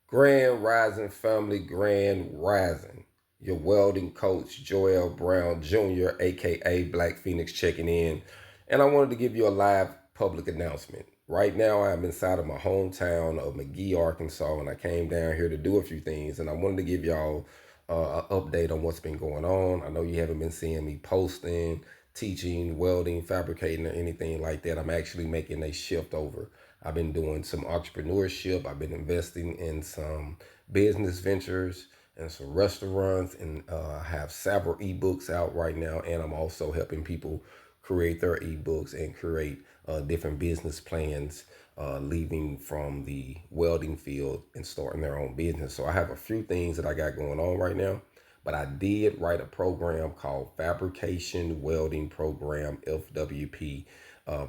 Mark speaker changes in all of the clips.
Speaker 1: Grand Rising family, Grand Rising. Your welding coach, Joel Brown Jr., aka Black Phoenix, checking in. And I wanted to give you a live public announcement. Right now, I'm inside of my hometown of McGee, Arkansas, and I came down here to do a few things. And I wanted to give y'all an update on what's been going on. I know you haven't been seeing me posting, teaching, welding, fabricating, or anything like that. I'm actually making a shift over. I've been doing some entrepreneurship. I've been investing in some business ventures and some restaurants, and have several ebooks out right now. And I'm also helping people create their ebooks and create different business plans, leaving from the welding field and starting their own business. So I have a few things that I got going on right now. But I did write a program called Fabrication Welding Program, FWP.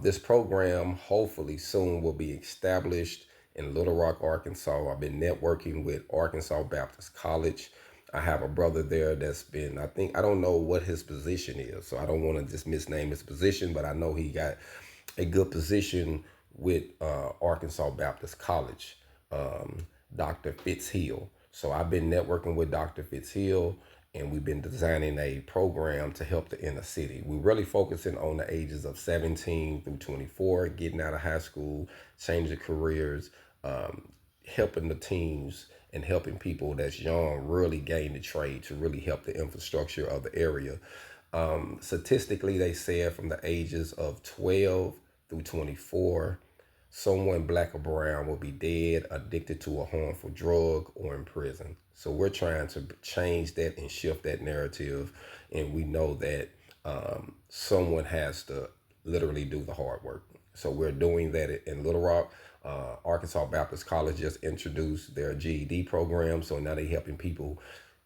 Speaker 1: This program hopefully soon will be established in Little Rock, Arkansas. I've been networking with Arkansas Baptist College. I have a brother there that's been, I don't know what his position is, so I don't want to just misname his position, but I know he got a good position with Arkansas Baptist College, Dr. Fitzhill. So I've been networking with Dr. Fitzhill, and we've been designing a program to help the inner city. We're really focusing on the ages of 17 through 24, getting out of high school, changing careers, helping the teams and helping people that's young really gain the trade to really help the infrastructure of the area. Statistically, they said from the ages of 12 through 24, someone black or brown will be dead, addicted to a harmful drug, or in prison. So we're trying to change that and shift that narrative. And we know that someone has to literally do the hard work. So we're doing that in Little Rock. Arkansas Baptist College just introduced their GED program. So now they're helping people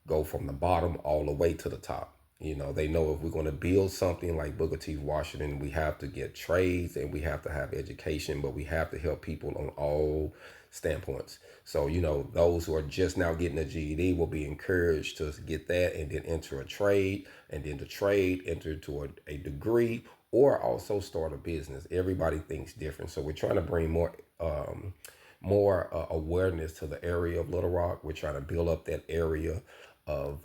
Speaker 1: go from the bottom all the way to the top. You know, they know if we're going to build something like Booker T. Washington, we have to get trades and we have to have education, but we have to help people on all standpoints. So, you know, those who are just now getting a GED will be encouraged to get that and then enter a trade, and then the trade enter to a degree, or also start a business. Everybody thinks different. So we're trying to bring more awareness to the area of Little Rock. We're trying to build up that area of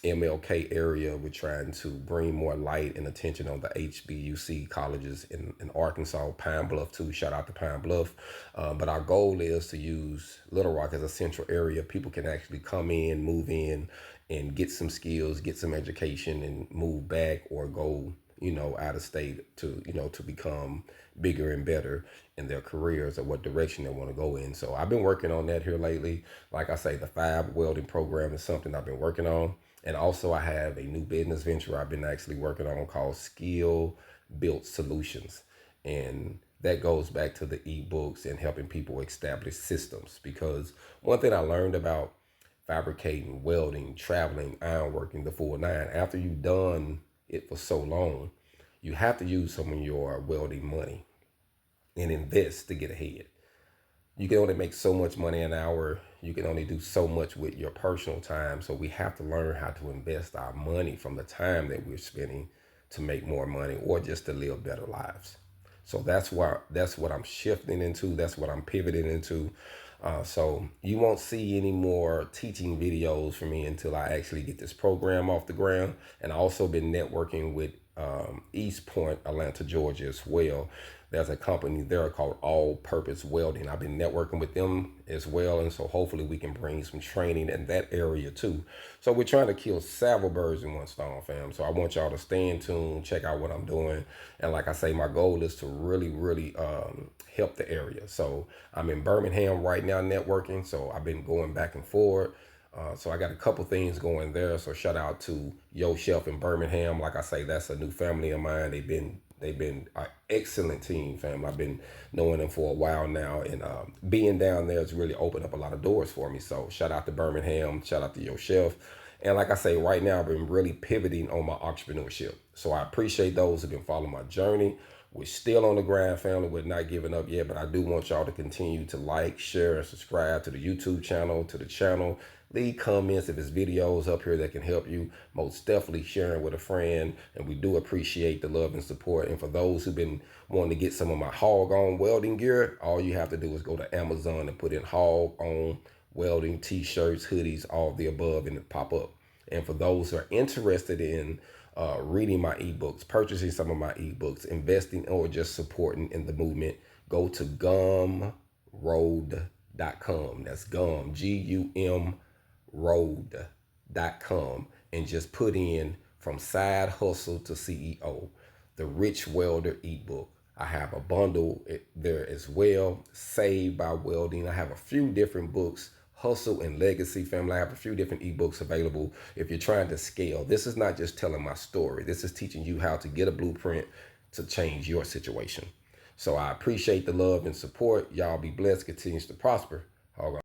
Speaker 1: MLK area. We're trying to bring more light and attention on the HBUC colleges in Arkansas, Pine Bluff too. Shout out to Pine Bluff. But our goal is to use Little Rock as a central area. People can actually come in, move in, and get some skills, get some education, and move back or go, you know, out of state to, you know, to become bigger and better in their careers or what direction they want to go in. So I've been working on that here lately. Like I say, the Fab welding program is something I've been working on. And also I have a new business venture I've been actually working on called Skill Built Solutions. And that goes back to the ebooks and helping people establish systems. Because one thing I learned about fabricating, welding, traveling, ironworking, the full nine, after you've done it for so long, you have to use some of your welding money and invest to get ahead. You can only make so much money an hour. You can only do so much with your personal time. So we have to learn how to invest our money from the time that we're spending to make more money or just to live better lives. So that's what I'm shifting into. That's what I'm pivoting into. So you won't see any more teaching videos from me until I actually get this program off the ground. And I also been networking with East Point, Atlanta, Georgia as well. There's a company there called All Purpose Welding. I've been networking with them as well, and so hopefully we can bring some training in that area too. So we're trying to kill several birds in one stone, fam. So I want y'all to stay in tune, check out what I'm doing, and like I say, my goal is to really help the area. So I'm in Birmingham right now networking. So I've been going back and forth. So I got a couple things going there. So shout out to Yo Chef in Birmingham. Like I say, that's a new family of mine. They've been an excellent team, fam. I've been knowing them for a while now, and being down there has really opened up a lot of doors for me. So shout out to Birmingham. Shout out to Yo Chef. And like I say, right now I've been really pivoting on my entrepreneurship. So I appreciate those who've been following my journey. We're still on the grind, family. We're not giving up yet, but I do want y'all to continue to like, share, and subscribe to the YouTube channel, to the channel. Leave comments if there's videos up here that can help you. Most definitely sharing with a friend. And we do appreciate the love and support. And for those who've been wanting to get some of my hog on welding gear, all you have to do is go to Amazon and put in hog on welding, t-shirts, hoodies, all of the above, and it pop up. And for those who are interested in reading my ebooks, purchasing some of my ebooks, investing, or just supporting in the movement, go to gumroad.com. That's gum, Gum road.com, and just put in from side hustle to CEO, the Rich Welder ebook. I have a bundle there as well, Saved by Welding. I have a few different books, Hustle and Legacy, family. I have a few different ebooks available if you're trying to scale. This is not just telling my story. This is teaching you how to get a blueprint to change your situation. So I appreciate the love and support. Y'all be blessed, continues to prosper. All right.